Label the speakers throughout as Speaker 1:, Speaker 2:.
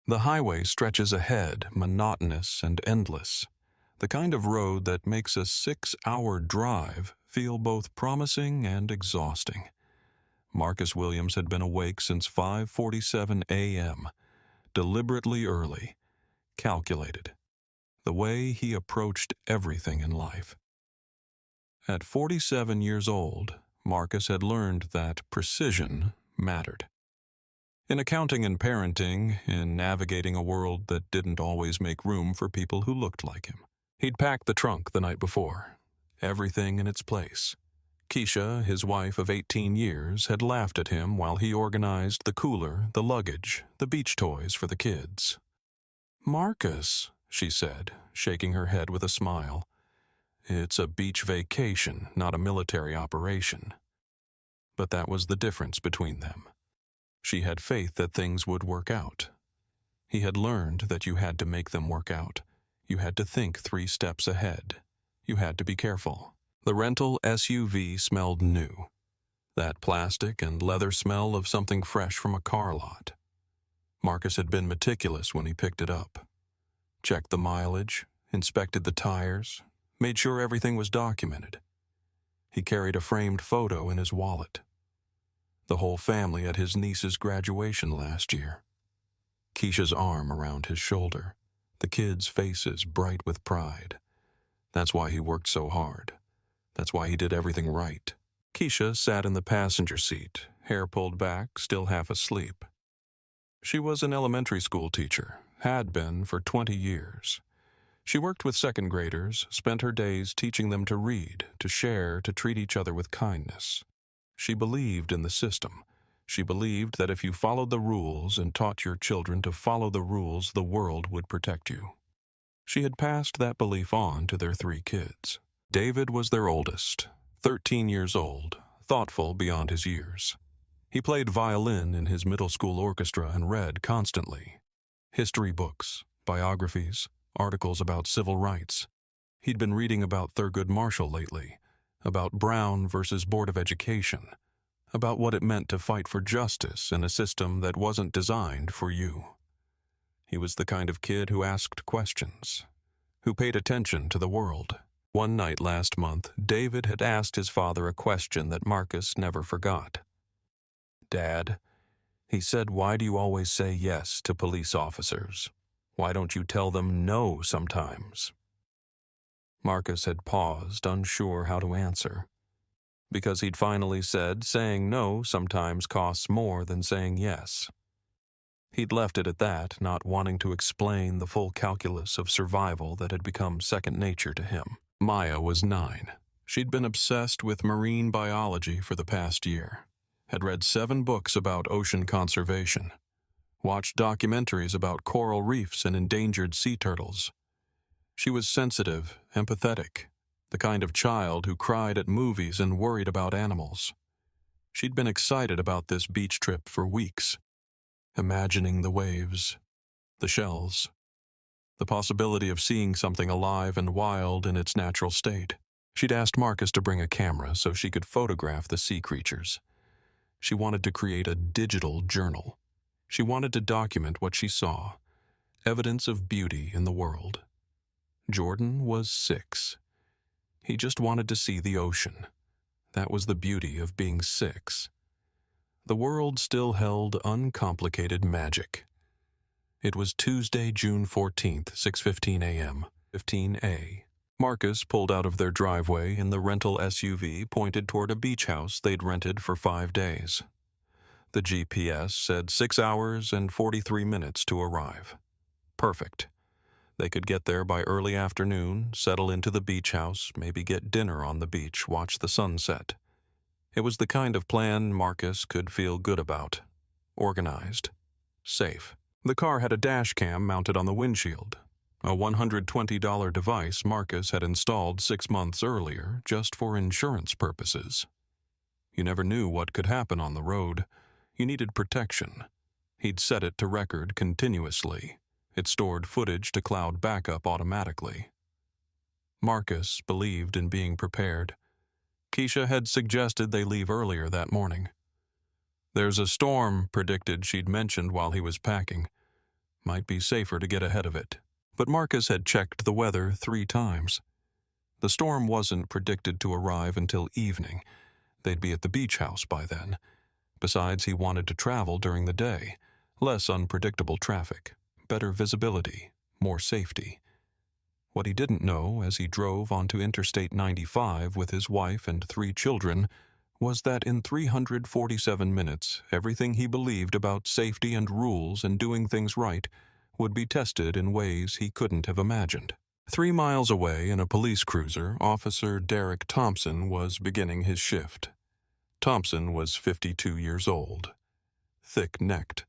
Speaker 1: The highway stretches ahead, monotonous and endless, the kind of road that makes a 6-hour drive feel both promising and exhausting. Marcus Williams had been awake since 5:47 a.m., deliberately early, calculated, the way he approached everything in life. At 47 years old, Marcus had learned that precision mattered. In accounting and parenting, in navigating a world that didn't always make room for people who looked like him. He'd packed the trunk the night before, everything in its place. Keisha, his wife of 18 years, had laughed at him while he organized the cooler, the luggage, the beach toys for the kids. "Marcus," she said, shaking her head with a smile. "It's a beach vacation, not a military operation." But that was the difference between them. She had faith that things would work out. He had learned that you had to make them work out. You had to think 3 steps ahead. You had to be careful. The rental SUV smelled new. That plastic and leather smell of something fresh from a car lot. Marcus had been meticulous when he picked it up. Checked the mileage, inspected the tires, made sure everything was documented. He carried a framed photo in his wallet. The whole family at his niece's graduation last year. Keisha's arm around his shoulder, the kids' faces bright with pride. That's why he worked so hard. That's why he did everything right. Keisha sat in the passenger seat, hair pulled back, still half asleep. She was an elementary school teacher, had been for 20 years. She worked with second graders, spent her days teaching them to read, to share, to treat each other with kindness. She believed in the system. She believed that if you followed the rules and taught your children to follow the rules, the world would protect you. She had passed that belief on to their 3 kids. David was their oldest, 13 years old, thoughtful beyond his years. He played violin in his middle school orchestra and read constantly. History books, biographies, articles about civil rights. He'd been reading about Thurgood Marshall lately, about Brown versus Board of Education, about what it meant to fight for justice in a system that wasn't designed for you. He was the kind of kid who asked questions, who paid attention to the world. One night last month, David had asked his father a question that Marcus never forgot. "Dad," he said, "why do you always say yes to police officers? Why don't you tell them no sometimes?" Marcus had paused, unsure how to answer. Because he'd finally said saying no sometimes costs more than saying yes. He'd left it at that, not wanting to explain the full calculus of survival that had become second nature to him. Maya was 9. She'd been obsessed with marine biology for the past year, had read 7 books about ocean conservation, watched documentaries about coral reefs and endangered sea turtles. She was sensitive, empathetic, the kind of child who cried at movies and worried about animals. She'd been excited about this beach trip for weeks, imagining the waves, the shells, the possibility of seeing something alive and wild in its natural state. She'd asked Marcus to bring a camera so she could photograph the sea creatures. She wanted to create a digital journal. She wanted to document what she saw, evidence of beauty in the world. Jordan was 6. He just wanted to see the ocean. That was the beauty of being 6. The world still held uncomplicated magic. It was Tuesday, June 14th, 6:15 a.m., 15A. Marcus pulled out of their driveway in the rental SUV pointed toward a beach house they'd rented for 5 days. The GPS said 6 hours and 43 minutes to arrive. Perfect. They could get there by early afternoon, settle into the beach house, maybe get dinner on the beach, watch the sunset. It was the kind of plan Marcus could feel good about. Organized. Safe. The car had a dashcam mounted on the windshield, a $120 device Marcus had installed 6 months earlier just for insurance purposes. You never knew what could happen on the road. You needed protection. He'd set it to record continuously. It stored footage to cloud backup automatically. Marcus believed in being prepared. Keisha had suggested they leave earlier that morning. There's a storm predicted, she'd mentioned while he was packing. Might be safer to get ahead of it. But Marcus had checked the weather 3 times. The storm wasn't predicted to arrive until evening. They'd be at the beach house by then. Besides, he wanted to travel during the day. Less unpredictable traffic, better visibility, more safety. What he didn't know as he drove onto Interstate 95 with his wife and 3 children was that in 347 minutes, everything he believed about safety and rules and doing things right would be tested in ways he couldn't have imagined. 3 miles away in a police cruiser, Officer Derek Thompson was beginning his shift. Thompson was 52 years old, thick-necked,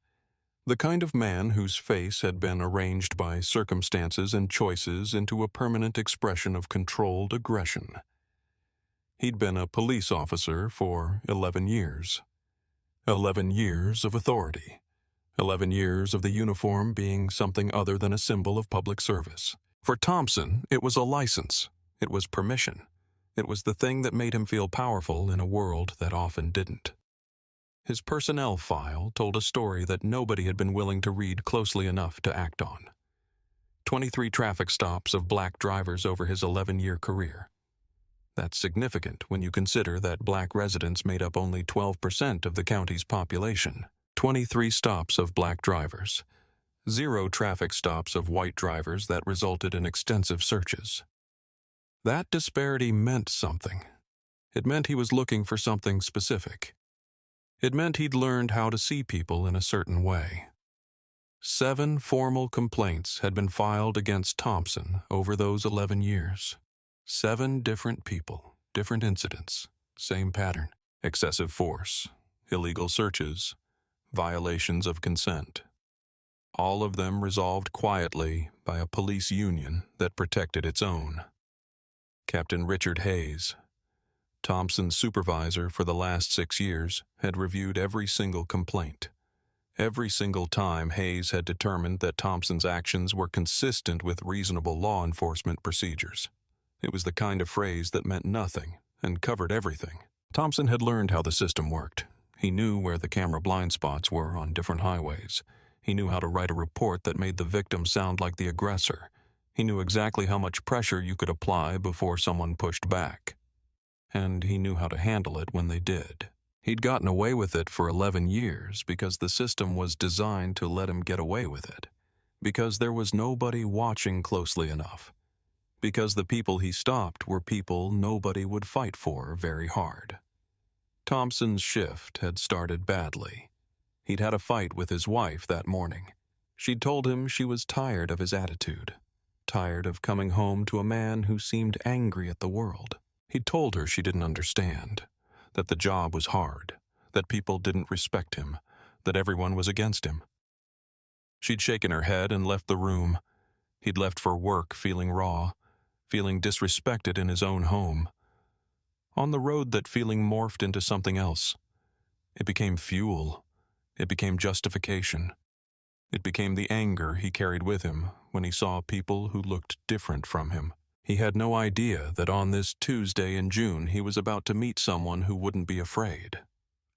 Speaker 1: the kind of man whose face had been arranged by circumstances and choices into a permanent expression of controlled aggression. He'd been a police officer for 11 years. 11 years of authority. 11 years of the uniform being something other than a symbol of public service. For Thompson, it was a license. It was permission. It was the thing that made him feel powerful in a world that often didn't. His personnel file told a story that nobody had been willing to read closely enough to act on. 23 traffic stops of black drivers over his 11-year career. That's significant when you consider that black residents made up only 12% of the county's population. 23 stops of black drivers. 0 traffic stops of white drivers that resulted in extensive searches. That disparity meant something. It meant he was looking for something specific. It meant he'd learned how to see people in a certain way. 7 formal complaints had been filed against Thompson over those 11 years. 7 different people, different incidents, same pattern. Excessive force, illegal searches, violations of consent. All of them resolved quietly by a police union that protected its own. Captain Richard Hayes, Thompson's supervisor for the last 6 years, had reviewed every single complaint. Every single time Hayes had determined that Thompson's actions were consistent with reasonable law enforcement procedures. It was the kind of phrase that meant nothing and covered everything. Thompson had learned how the system worked. He knew where the camera blind spots were on different highways. He knew how to write a report that made the victim sound like the aggressor. He knew exactly how much pressure you could apply before someone pushed back. And he knew how to handle it when they did. He'd gotten away with it for 11 years because the system was designed to let him get away with it. Because there was nobody watching closely enough. Because the people he stopped were people nobody would fight for very hard. Thompson's shift had started badly. He'd had a fight with his wife that morning. She'd told him she was tired of his attitude. Tired of coming home to a man who seemed angry at the world. He'd told her she didn't understand, that the job was hard, that people didn't respect him, that everyone was against him. She'd shaken her head and left the room. He'd left for work feeling raw, feeling disrespected in his own home. On the road, that feeling morphed into something else. It became fuel. It became justification. It became the anger he carried with him when he saw people who looked different from him. He had no idea that on this Tuesday in June he was about to meet someone who wouldn't be afraid.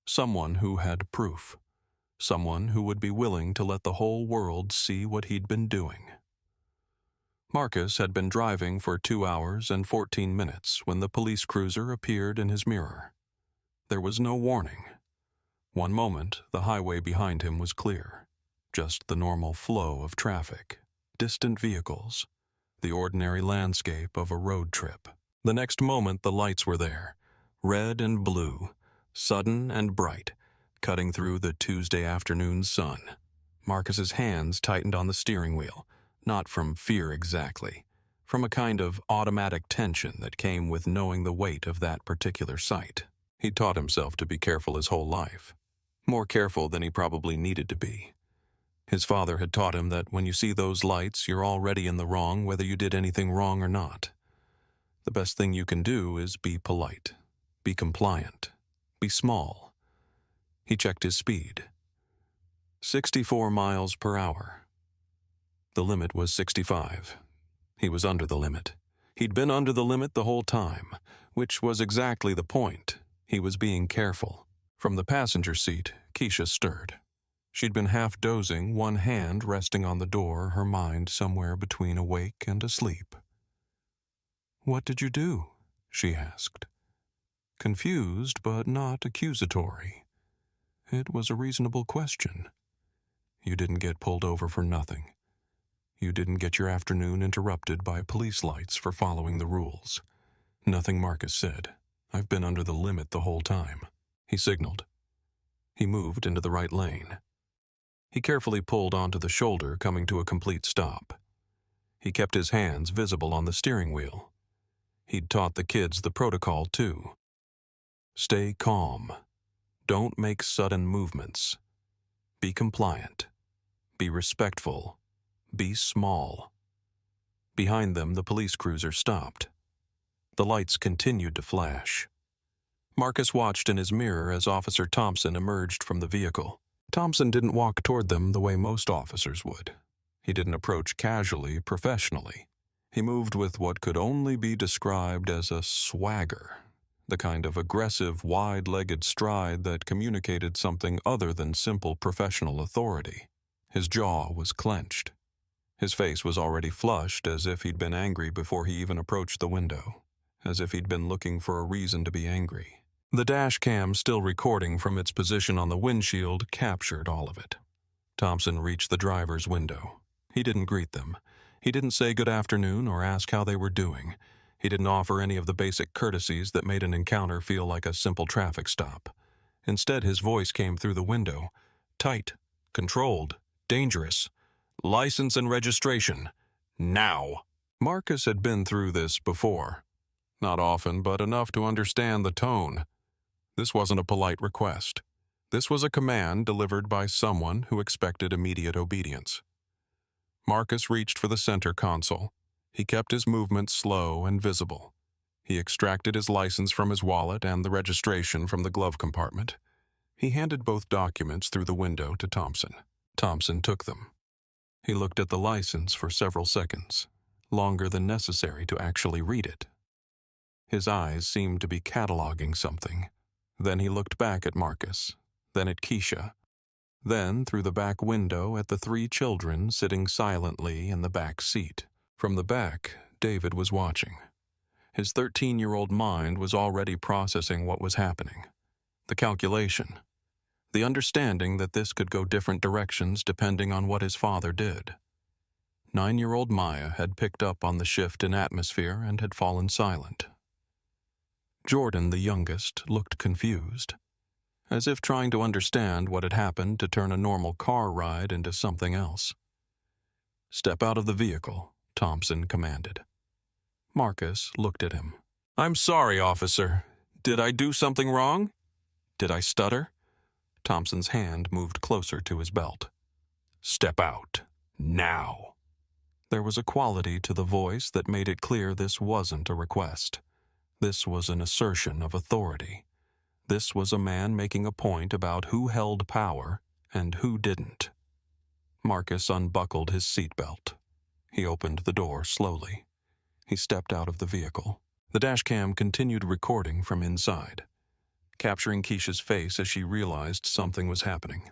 Speaker 1: Someone who had proof. Someone who would be willing to let the whole world see what he'd been doing. Marcus had been driving for 2 hours and 14 minutes when the police cruiser appeared in his mirror. There was no warning. One moment, the highway behind him was clear. Just the normal flow of traffic, distant vehicles, the ordinary landscape of a road trip. The next moment, the lights were there, red and blue, sudden and bright, cutting through the Tuesday afternoon sun. Marcus's hands tightened on the steering wheel, not from fear exactly, from a kind of automatic tension that came with knowing the weight of that particular sight. He taught himself to be careful his whole life, more careful than he probably needed to be. His father had taught him that when you see those lights, you're already in the wrong whether you did anything wrong or not. The best thing you can do is be polite, be compliant, be small. He checked his speed. 64 miles per hour. The limit was 65. He was under the limit. He'd been under the limit the whole time, which was exactly the point. He was being careful. From the passenger seat, Keisha stirred. She'd been half dozing, one hand resting on the door, her mind somewhere between awake and asleep. "What did you do?" she asked. Confused, but not accusatory. It was a reasonable question. You didn't get pulled over for nothing. You didn't get your afternoon interrupted by police lights for following the rules. "Nothing," Marcus said. "I've been under the limit the whole time." He signaled. He moved into the right lane. He carefully pulled onto the shoulder, coming to a complete stop. He kept his hands visible on the steering wheel. He'd taught the kids the protocol, too. Stay calm. Don't make sudden movements. Be compliant. Be respectful. Be small. Behind them, the police cruiser stopped. The lights continued to flash. Marcus watched in his mirror as Officer Thompson emerged from the vehicle. Thompson didn't walk toward them the way most officers would. He didn't approach casually, professionally. He moved with what could only be described as a swagger, the kind of aggressive, wide-legged stride that communicated something other than simple professional authority. His jaw was clenched. His face was already flushed, as if he'd been angry before he even approached the window, as if he'd been looking for a reason to be angry. The dashcam, still recording from its position on the windshield, captured all of it. Thompson reached the driver's window. He didn't greet them. He didn't say good afternoon or ask how they were doing. He didn't offer any of the basic courtesies that made an encounter feel like a simple traffic stop. Instead, his voice came through the window. Tight, controlled, dangerous. "License and registration. Now." Marcus had been through this before. Not often, but enough to understand the tone. This wasn't a polite request. This was a command delivered by someone who expected immediate obedience. Marcus reached for the center console. He kept his movements slow and visible. He extracted his license from his wallet and the registration from the glove compartment. He handed both documents through the window to Thompson. Thompson took them. He looked at the license for several seconds, longer than necessary to actually read it. His eyes seemed to be cataloging something. Then he looked back at Marcus, then at Keisha, then through the back window at the 3 children sitting silently in the back seat. From the back, David was watching. His 13-year-old mind was already processing what was happening. The calculation. The understanding that this could go different directions depending on what his father did. 9-year-old Maya had picked up on the shift in atmosphere and had fallen silent. Jordan, the youngest, looked confused, as if trying to understand what had happened to turn a normal car ride into something else. "Step out of the vehicle," Thompson commanded. Marcus looked at him. "I'm sorry, officer. Did I do something wrong? Did I stutter?" Thompson's hand moved closer to his belt. "Step out. Now." There was a quality to the voice that made it clear this wasn't a request. This was an assertion of authority. This was a man making a point about who held power and who didn't. Marcus unbuckled his seatbelt. He opened the door slowly. He stepped out of the vehicle. The dashcam continued recording from inside, capturing Keisha's face as she realized something was happening,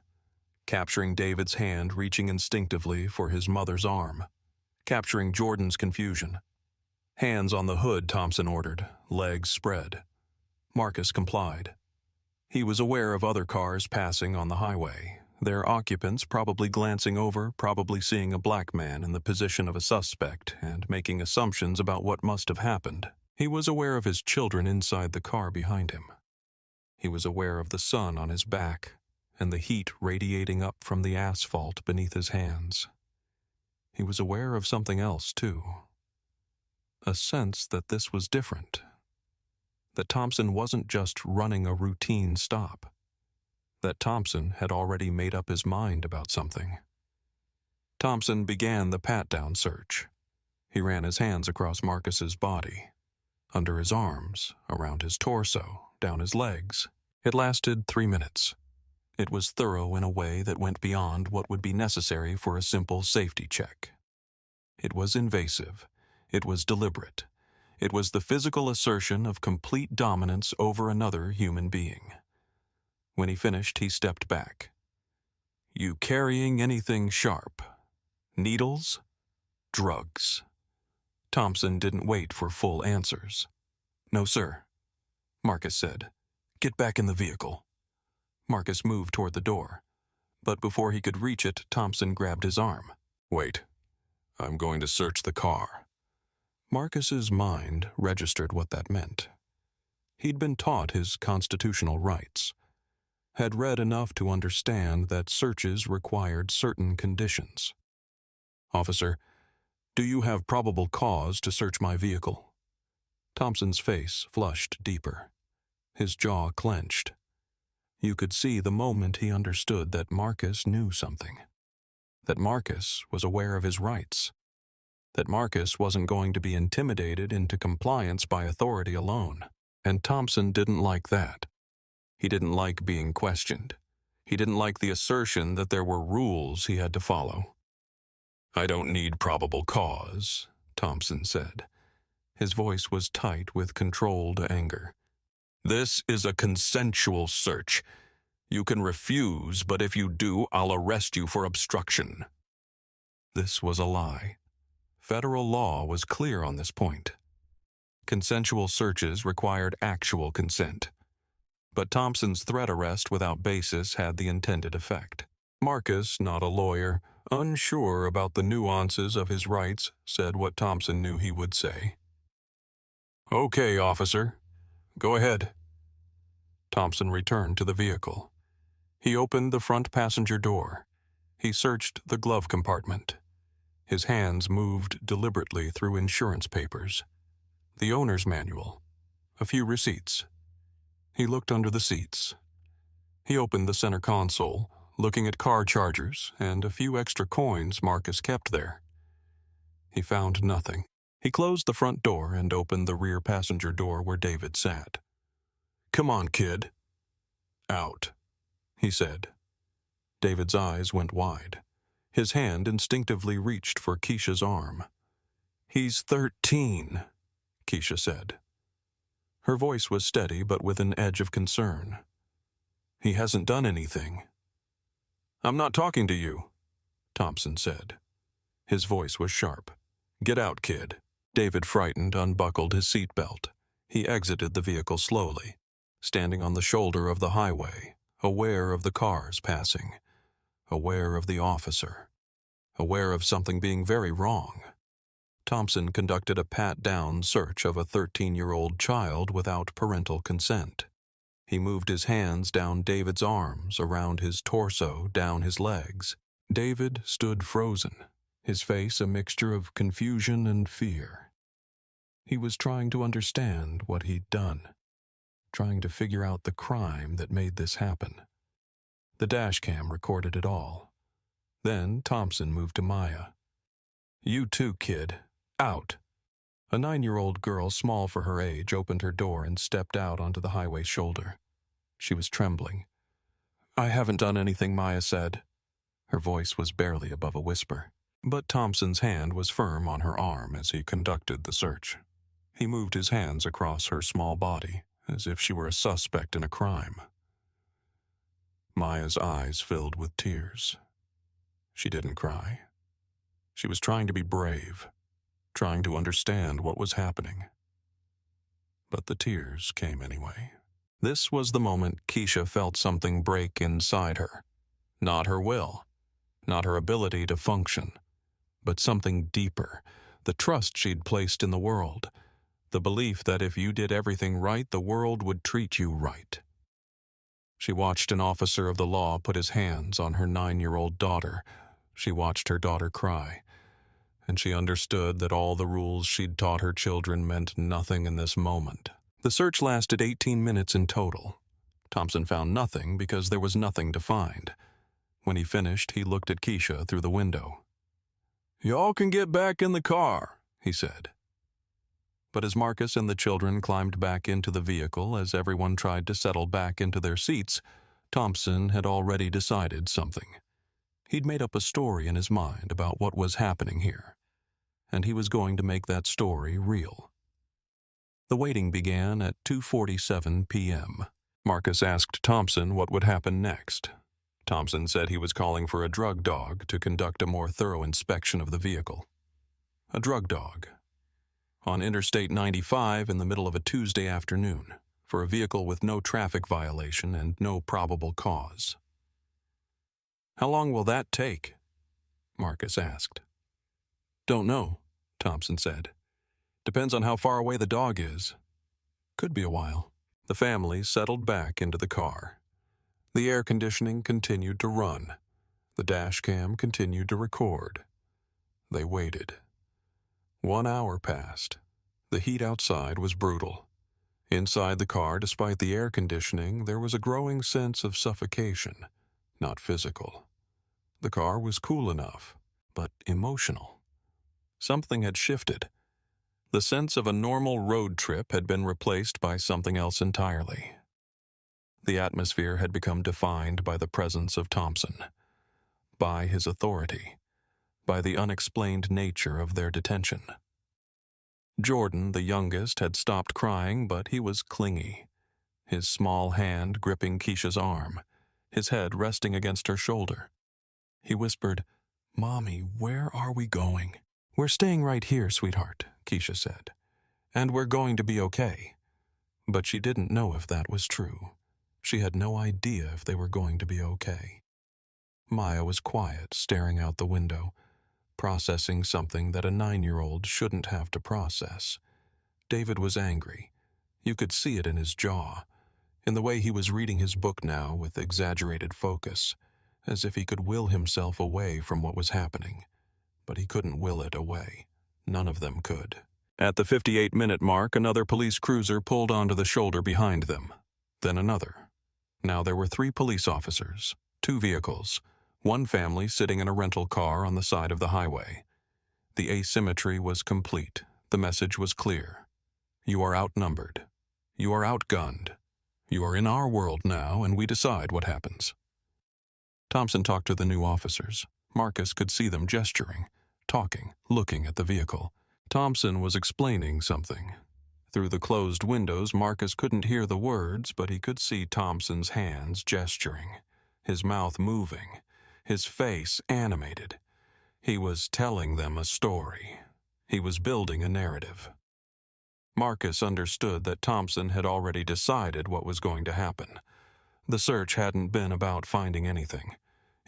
Speaker 1: capturing David's hand reaching instinctively for his mother's arm, capturing Jordan's confusion. "Hands on the hood," Thompson ordered, legs spread. Marcus complied. He was aware of other cars passing on the highway, their occupants probably glancing over, probably seeing a black man in the position of a suspect and making assumptions about what must have happened. He was aware of his children inside the car behind him. He was aware of the sun on his back and the heat radiating up from the asphalt beneath his hands. He was aware of something else, too. A sense that this was different. That Thompson wasn't just running a routine stop. That Thompson had already made up his mind about something. Thompson began the pat-down search. He ran his hands across Marcus's body, under his arms, around his torso, down his legs. It lasted 3 minutes. It was thorough in a way that went beyond what would be necessary for a simple safety check. It was invasive. It was deliberate. It was the physical assertion of complete dominance over another human being. When he finished, he stepped back. You carrying anything sharp? Needles? Drugs? Thompson didn't wait for full answers. No, sir, Marcus said. Get back in the vehicle. Marcus moved toward the door, but before he could reach it, Thompson grabbed his arm. Wait, I'm going to search the car. Marcus's mind registered what that meant. He'd been taught his constitutional rights, had read enough to understand that searches required certain conditions. Officer, do you have probable cause to search my vehicle? Thompson's face flushed deeper. His jaw clenched. You could see the moment he understood that Marcus knew something. That Marcus was aware of his rights. That Marcus wasn't going to be intimidated into compliance by authority alone. And Thompson didn't like that. He didn't like being questioned. He didn't like the assertion that there were rules he had to follow. I don't need probable cause, Thompson said. His voice was tight with controlled anger. This is a consensual search. You can refuse, but if you do, I'll arrest you for obstruction. This was a lie. Federal law was clear on this point. Consensual searches required actual consent. But Thompson's threat arrest without basis had the intended effect. Marcus, not a lawyer, unsure about the nuances of his rights, said what Thompson knew he would say. Okay, officer. Go ahead. Thompson returned to the vehicle. He opened the front passenger door. He searched the glove compartment. His hands moved deliberately through insurance papers, the owner's manual, a few receipts. He looked under the seats. He opened the center console, looking at car chargers and a few extra coins Marcus kept there. He found nothing. He closed the front door and opened the rear passenger door where David sat. Come on, kid. Out, he said. David's eyes went wide. His hand instinctively reached for Keisha's arm. He's 13, Keisha said. Her voice was steady but with an edge of concern. He hasn't done anything. I'm not talking to you, Thompson said. His voice was sharp. Get out, kid. David, frightened, unbuckled his seatbelt. He exited the vehicle slowly, standing on the shoulder of the highway, aware of the cars passing, aware of the officer, aware of something being very wrong. Thompson conducted a pat-down search of a 13-year-old child without parental consent. He moved his hands down David's arms, around his torso, down his legs. David stood frozen, his face a mixture of confusion and fear. He was trying to understand what he'd done, trying to figure out the crime that made this happen. The dashcam recorded it all. Then Thompson moved to Maya. You too, kid. Out. A 9-year-old girl, small for her age, opened her door and stepped out onto the highway shoulder. She was trembling. I haven't done anything, Maya said. Her voice was barely above a whisper. But Thompson's hand was firm on her arm as he conducted the search. He moved his hands across her small body, as if she were a suspect in a crime. Maya's eyes filled with tears. She didn't cry. She was trying to be brave, trying to understand what was happening. But the tears came anyway. This was the moment Keisha felt something break inside her. Not her will, not her ability to function, but something deeper, the trust she'd placed in the world, the belief that if you did everything right, the world would treat you right. She watched an officer of the law put his hands on her 9-year-old daughter. She watched her daughter cry, and she understood that all the rules she'd taught her children meant nothing in this moment. The search lasted 18 minutes in total. Thompson found nothing because there was nothing to find. When he finished, he looked at Keisha through the window. "Y'all can get back in the car," he said. But as Marcus and the children climbed back into the vehicle, as everyone tried to settle back into their seats, Thompson had already decided something. He'd made up a story in his mind about what was happening here, and he was going to make that story real. The waiting began at 2:47 p.m. Marcus asked Thompson what would happen next. Thompson said he was calling for a drug dog to conduct a more thorough inspection of the vehicle. A drug dog. On Interstate 95 in the middle of a Tuesday afternoon, for a vehicle with no traffic violation and no probable cause. "How long will that take?" Marcus asked. "Don't know," Thompson said. "Depends on how far away the dog is. Could be a while." The family settled back into the car. The air conditioning continued to run. The dashcam continued to record. They waited. 1 hour passed. The heat outside was brutal. Inside the car, despite the air conditioning, there was a growing sense of suffocation, not physical. The car was cool enough, but emotional. Something had shifted. The sense of a normal road trip had been replaced by something else entirely. The atmosphere had become defined by the presence of Thompson, by his authority, by the unexplained nature of their detention. Jordan, the youngest, had stopped crying, but he was clingy, his small hand gripping Keisha's arm, his head resting against her shoulder. He whispered, "Mommy, where are we going?" "We're staying right here, sweetheart," Keisha said. "And we're going to be okay." But she didn't know if that was true. She had no idea if they were going to be okay. Maya was quiet, staring out the window, processing something that a 9-year-old shouldn't have to process. David was angry. You could see it in his jaw, in the way he was reading his book now with exaggerated focus, as if he could will himself away from what was happening. But he couldn't will it away. None of them could. At the 58-minute mark, another police cruiser pulled onto the shoulder behind them. Then another. Now there were 3 police officers, 2 vehicles, 1 family sitting in a rental car on the side of the highway. The asymmetry was complete. The message was clear. You are outnumbered. You are outgunned. You are in our world now, and we decide what happens. Thompson talked to the new officers. Marcus could see them gesturing, talking, looking at the vehicle. Thompson was explaining something. Through the closed windows, Marcus couldn't hear the words, but he could see Thompson's hands gesturing, his mouth moving, his face animated. He was telling them a story. He was building a narrative. Marcus understood that Thompson had already decided what was going to happen. The search hadn't been about finding anything.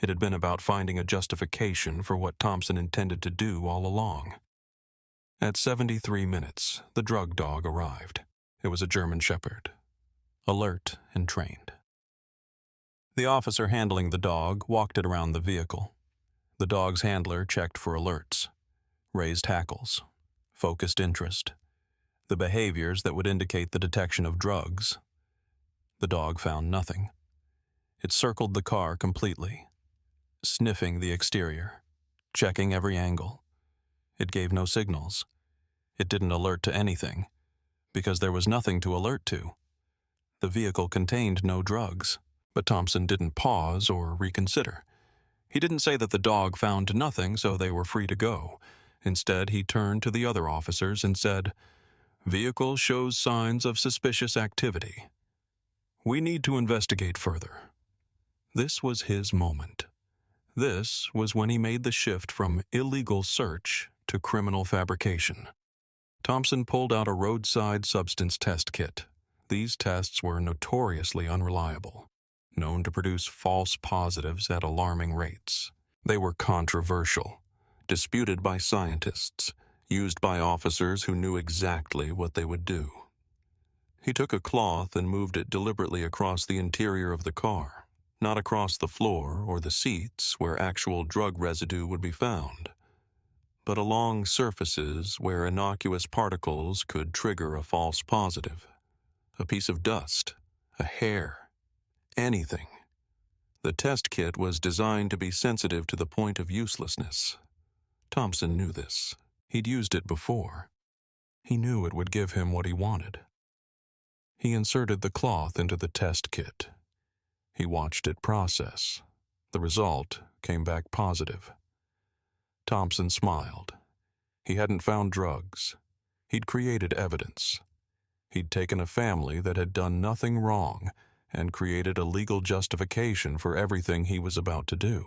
Speaker 1: It had been about finding a justification for what Thompson intended to do all along. At 73 minutes, the drug dog arrived. It was a German Shepherd, alert and trained. The officer handling the dog walked it around the vehicle. The dog's handler checked for alerts, raised hackles, focused interest, the behaviors that would indicate the detection of drugs. The dog found nothing. It circled the car completely, sniffing the exterior, checking every angle. It gave no signals. It didn't alert to anything, because there was nothing to alert to. The vehicle contained no drugs, but Thompson didn't pause or reconsider. He didn't say that the dog found nothing, so they were free to go. Instead, he turned to the other officers and said, "Vehicle shows signs of suspicious activity. We need to investigate further." This was his moment. This was when he made the shift from illegal search to criminal fabrication. Thompson pulled out a roadside substance test kit. These tests were notoriously unreliable, known to produce false positives at alarming rates. They were controversial, disputed by scientists, used by officers who knew exactly what they would do. He took a cloth and moved it deliberately across the interior of the car, not across the floor or the seats where actual drug residue would be found, but along surfaces where innocuous particles could trigger a false positive. A piece of dust, a hair, anything. The test kit was designed to be sensitive to the point of uselessness. Thompson knew this. He'd used it before. He knew it would give him what he wanted. He inserted the cloth into the test kit. He watched it process. The result came back positive. Thompson smiled. He hadn't found drugs. He'd created evidence. He'd taken a family that had done nothing wrong and created a legal justification for everything he was about to do.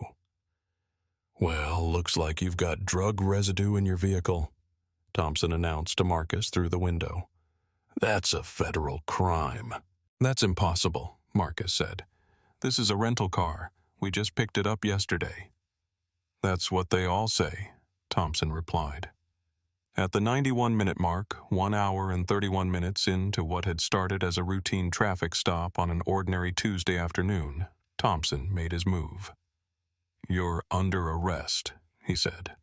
Speaker 1: "Well, looks like you've got drug residue in your vehicle," Thompson announced to Marcus through the window. "That's a federal crime." "That's impossible," Marcus said. "This is a rental car. We just picked it up yesterday." "That's what they all say," Thompson replied. At the 91-minute mark, 1 hour and 31 minutes into what had started as a routine traffic stop on an ordinary Tuesday afternoon, Thompson made his move. "You're under arrest," he said.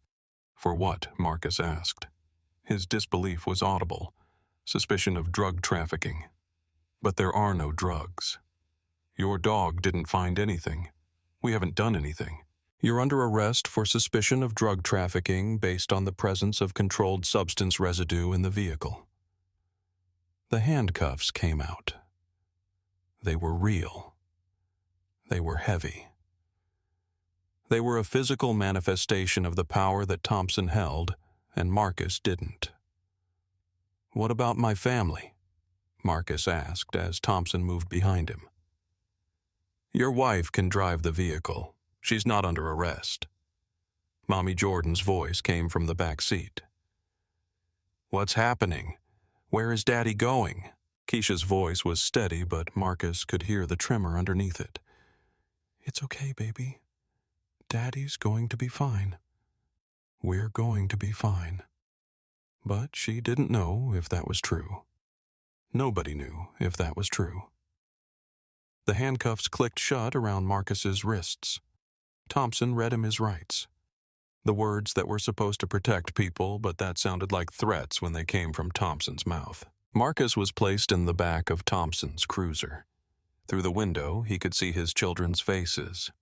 Speaker 1: "For what?" Marcus asked. His disbelief was audible. Suspicion of drug trafficking. "But there are no drugs. Your dog didn't find anything. We haven't done anything. You're under arrest for suspicion of drug trafficking based on the presence of controlled substance residue in the vehicle." The handcuffs came out. They were real. They were heavy. They were a physical manifestation of the power that Thompson held, and Marcus didn't. "What about my family?" Marcus asked as Thompson moved behind him. "Your wife can drive the vehicle. She's not under arrest." Mommy Jordan's voice came from the back seat. "What's happening? Where is Daddy going?" Keisha's voice was steady, but Marcus could hear the tremor underneath it. "It's okay, baby. Daddy's going to be fine. We're going to be fine." But she didn't know if that was true. Nobody knew if that was true. The handcuffs clicked shut around Marcus's wrists. Thompson read him his rights. The words that were supposed to protect people, but that sounded like threats when they came from Thompson's mouth. Marcus was placed in the back of Thompson's cruiser. Through the window, he could see his children's faces.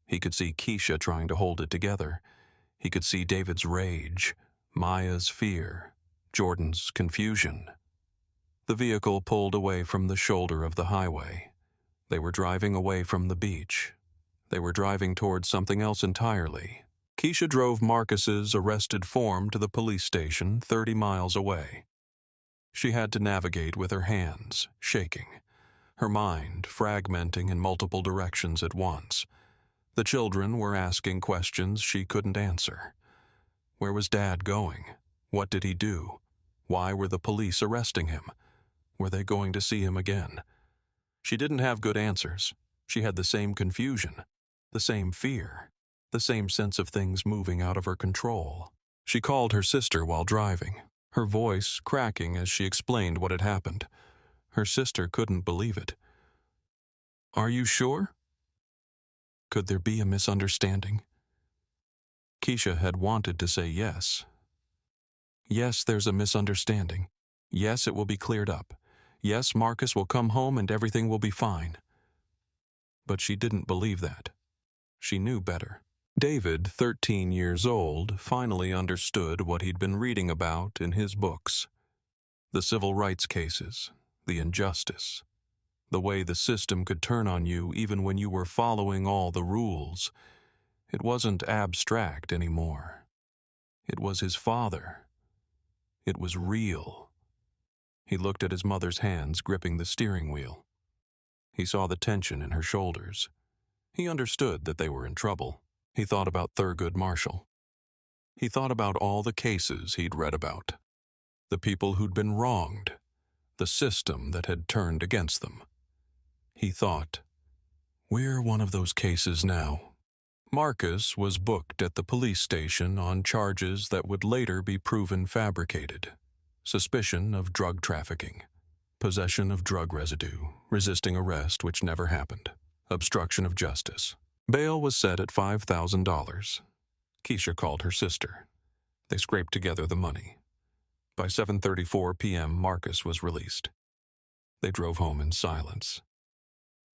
Speaker 1: He could see Keisha trying to hold it together. He could see David's rage, Maya's fear, Jordan's confusion. The vehicle pulled away from the shoulder of the highway. They were driving away from the beach. They were driving towards something else entirely. Keisha drove Marcus's arrested form to the police station 30 miles away. She had to navigate with her hands, shaking, her mind fragmenting in multiple directions at once. The children were asking questions she couldn't answer. Where was Dad going? What did he do? Why were the police arresting him? Were they going to see him again? She didn't have good answers. She had the same confusion, the same fear, the same sense of things moving out of her control. She called her sister while driving, her voice cracking as she explained what had happened. Her sister couldn't believe it. "Are you sure? Could there be a misunderstanding?" Keisha had wanted to say yes. "Yes, there's a misunderstanding. Yes, it will be cleared up. Yes, Marcus will come home and everything will be fine." But she didn't believe that. She knew better. David, 13 years old, finally understood what he'd been reading about in his books. The civil rights cases, the injustice, the way the system could turn on you even when you were following all the rules. It wasn't abstract anymore. It was his father. It was real. He looked at his mother's hands gripping the steering wheel. He saw the tension in her shoulders. He understood that they were in trouble. He thought about Thurgood Marshall. He thought about all the cases he'd read about. The people who'd been wronged. The system that had turned against them. He thought, we're one of those cases now. Marcus was booked at the police station on charges that would later be proven fabricated. Suspicion of drug trafficking. Possession of drug residue, resisting arrest, which never happened. Obstruction of justice. Bail was set at $5,000. Keisha called her sister. They scraped together the money. By 7:34 p.m., Marcus was released. They drove home in silence.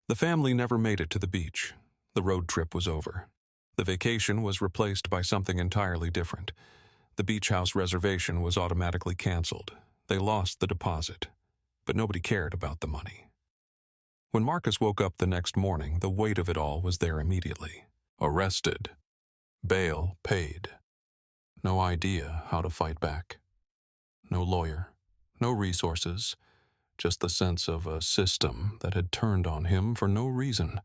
Speaker 1: The family never made it to the beach. The road trip was over. The vacation was replaced by something entirely different. The beach house reservation was automatically canceled. They lost the deposit, but nobody cared about the money. When Marcus woke up the next morning, the weight of it all was there immediately. Arrested. Bail paid. No idea how to fight back. No lawyer. No resources. just the sense of a system that had turned on him for no reason.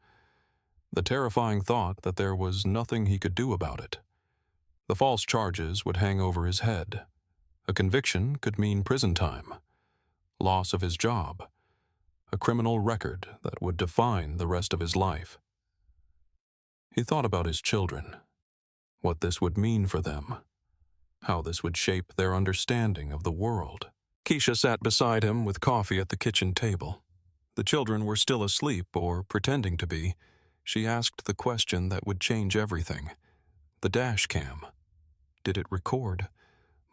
Speaker 1: The terrifying thought that there was nothing he could do about it. The false charges would hang over his head. A conviction could mean prison time, loss of his job, a criminal record that would define the rest of his life. He thought about his children, what this would mean for them, how this would shape their understanding of the world. Keisha sat beside him with coffee at the kitchen table. The children were still asleep, or pretending to be. She asked the question that would change everything. The Dashcam. Did it record?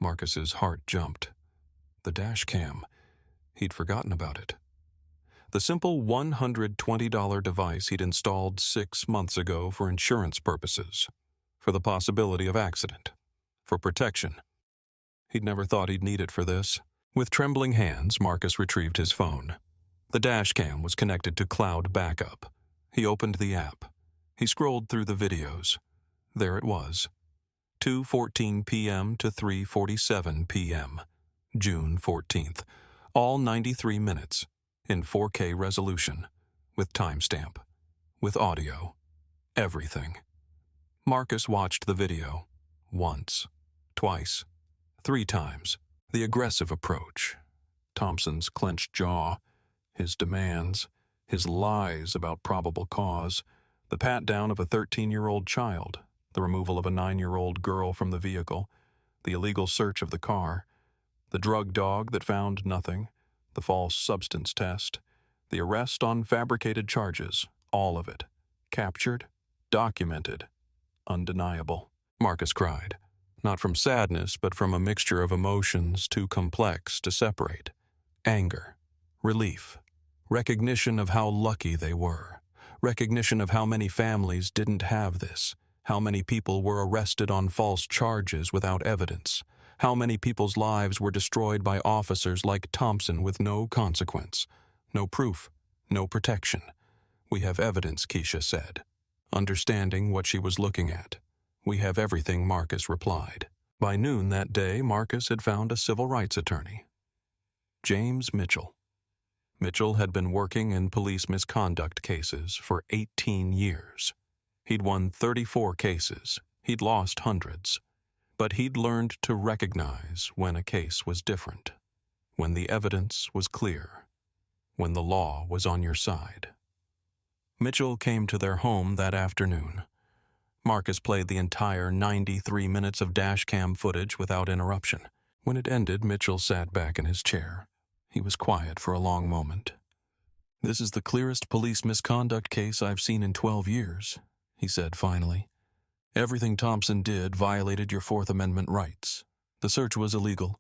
Speaker 1: Marcus's heart jumped. The Dashcam. He'd forgotten about it. The simple $120 device he'd installed 6 months ago for insurance purposes, for the possibility of accident, for protection. He'd never thought he'd need it for this. With trembling hands, Marcus retrieved his phone. The Dashcam was connected to cloud backup. He opened the app. He scrolled through the videos. There it was. 2:14 p.m. to 3:47 p.m. June 14th. All 93 minutes. In 4K resolution. With timestamp. With audio. Everything. Marcus watched the video. Once. Twice. 3 times. The aggressive approach. Thompson's clenched jaw. His demands. His lies about probable cause. The pat-down of a 13-year-old child. The removal of a 9-year-old girl from the vehicle. The illegal search of the car. The drug dog that found nothing. The false substance test. The arrest on fabricated charges. All of it. Captured. Documented. Undeniable. Marcus cried. Not from sadness, but from a mixture of emotions too complex to separate. Anger. Relief. Recognition of how lucky they were. Recognition of how many families didn't have this. How many people were arrested on false charges without evidence. How many people's lives were destroyed by officers like Thompson with no consequence. No proof. No protection. We have evidence, Keisha said. Understanding what she was looking at. We have everything, Marcus replied. By noon that day, Marcus had found a civil rights attorney. James Mitchell. Mitchell had been working in police misconduct cases for 18 years. He'd won 34 cases. He'd lost hundreds. But he'd learned to recognize when a case was different, when the evidence was clear, when the law was on your side. Mitchell came to their home that afternoon. Marcus played the entire 93 minutes of Dashcam footage without interruption. When it ended, Mitchell sat back in his chair. He was quiet for a long moment. "This is the clearest police misconduct case I've seen in 12 years, he said finally. "Everything Thompson did violated your Fourth Amendment rights. The search was illegal.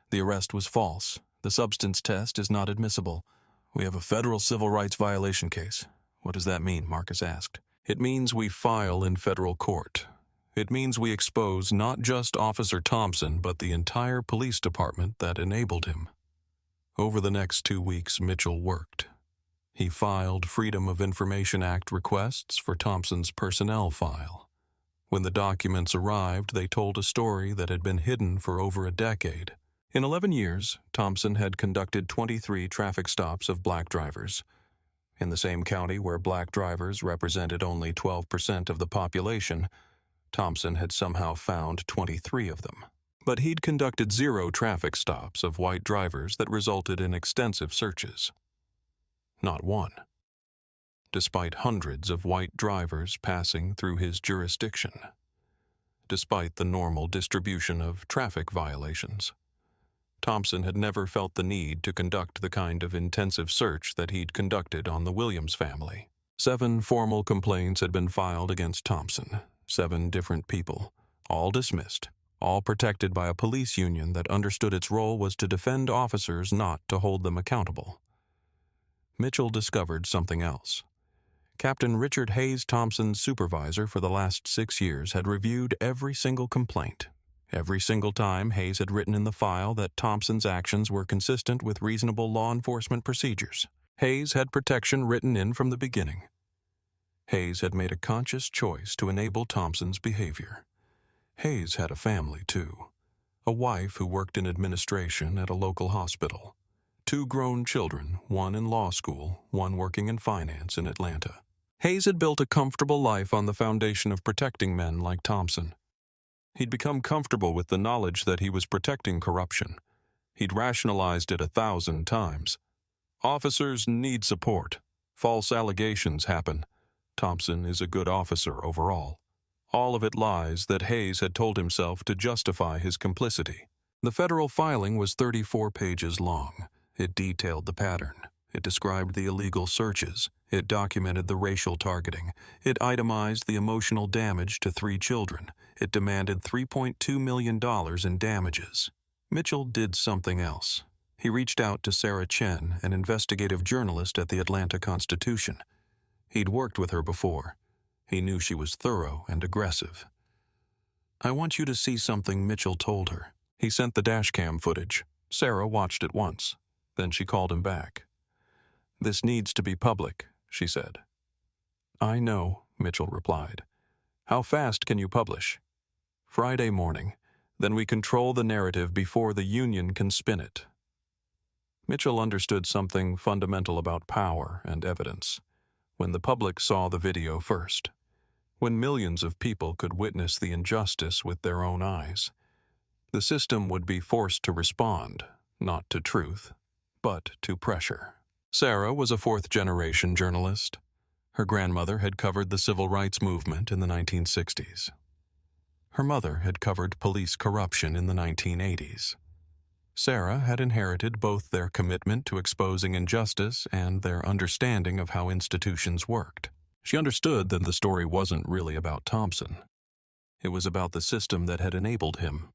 Speaker 1: The arrest was false. The substance test is not admissible. We have a federal civil rights violation case." "What does that mean?" Marcus asked. "It means we file in federal court. It means we expose not just Officer Thompson, but the entire police department that enabled him." Over the next 2 weeks, Mitchell worked. He filed Freedom of Information Act requests for Thompson's personnel file. When the documents arrived, they told a story that had been hidden for over a decade. In 11 years, Thompson had conducted 23 traffic stops of black drivers. In the same county where black drivers represented only 12% of the population, Thompson had somehow found 23 of them. But he'd conducted 0 traffic stops of white drivers that resulted in extensive searches. Not one. Despite hundreds of white drivers passing through his jurisdiction. Despite the normal distribution of traffic violations. Thompson had never felt the need to conduct the kind of intensive search that he'd conducted on the Williams family. 7 formal complaints had been filed against Thompson. 7 different people, all dismissed. All protected by a police union that understood its role was to defend officers, not to hold them accountable. Mitchell discovered something else. Captain Richard Hayes Thompson's supervisor for the last 6 years had reviewed every single complaint. Every single time Hayes had written in the file that Thompson's actions were consistent with reasonable law enforcement procedures. Hayes had protection written in from the beginning. Hayes had made a conscious choice to enable Thompson's behavior. Hayes had a family, too. A wife who worked in administration at a local hospital. 2 grown children, one in law school, one working in finance in Atlanta. Hayes had built a comfortable life on the foundation of protecting men like Thompson. He'd become comfortable with the knowledge that he was protecting corruption. He'd rationalized it 1,000 times. Officers need support. False allegations happen. Thompson is a good officer overall. All of it lies that Hayes had told himself to justify his complicity. The federal filing was 34 pages long. It detailed the pattern. It described the illegal searches. It documented the racial targeting. It itemized the emotional damage to 3 children. It demanded $3.2 million in damages. Mitchell did something else. He reached out to Sarah Chen, an investigative journalist at the Atlanta Constitution. He'd worked with her before. He knew she was thorough and aggressive. "I want you to see something," Mitchell told her. He sent the dashcam footage. Sarah watched it once. Then she called him back. "This needs to be public," she said. "I know," Mitchell replied. "How fast can you publish?" "Friday morning. Then we control the narrative before the union can spin it." Mitchell understood something fundamental about power and evidence. When the public saw the video first, when millions of people could witness the injustice with their own eyes, the system would be forced to respond, not to truth, but to pressure. Sarah was a 4th-generation journalist. Her grandmother had covered the civil rights movement in the 1960s. Her mother had covered police corruption in the 1980s. Sarah had inherited both their commitment to exposing injustice and their understanding of how institutions worked. She understood that the story wasn't really about Thompson. It was about the system that had enabled him.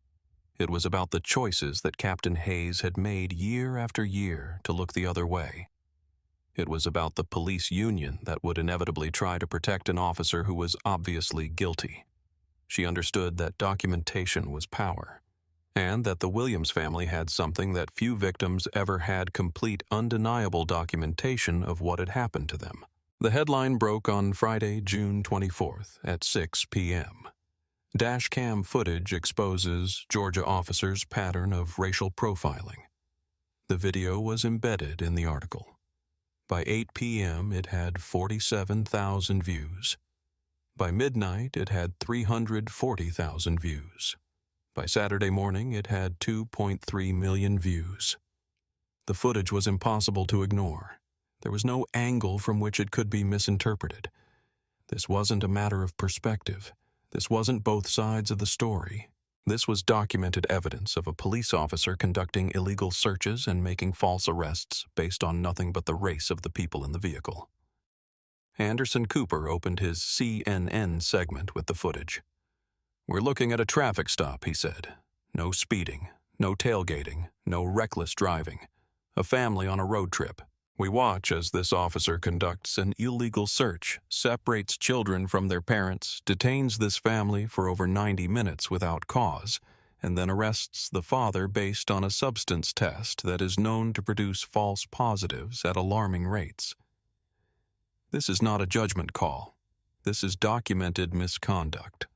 Speaker 1: It was about the choices that Captain Hayes had made year after year to look the other way. It was about the police union that would inevitably try to protect an officer who was obviously guilty. She understood that documentation was power, and that the Williams family had something that few victims ever had: complete, undeniable documentation of what had happened to them. The headline broke on Friday, June 24th at 6 p.m. Dashcam footage exposes Georgia officers' pattern of racial profiling. The video was embedded in the article. By 8 p.m., it had 47,000 views. By midnight, it had 340,000 views. By Saturday morning, it had 2.3 million views. The footage was impossible to ignore. There was no angle from which it could be misinterpreted. This wasn't a matter of perspective. This wasn't both sides of the story. This was documented evidence of a police officer conducting illegal searches and making false arrests based on nothing but the race of the people in the vehicle. Anderson Cooper opened his CNN segment with the footage. "We're looking at a traffic stop," he said. "No speeding, no tailgating, no reckless driving. A family on a road trip. We watch as this officer conducts an illegal search, separates children from their parents, detains this family for over 90 minutes without cause, and then arrests the father based on a substance test that is known to produce false positives at alarming rates. This is not a judgment call. This is documented misconduct."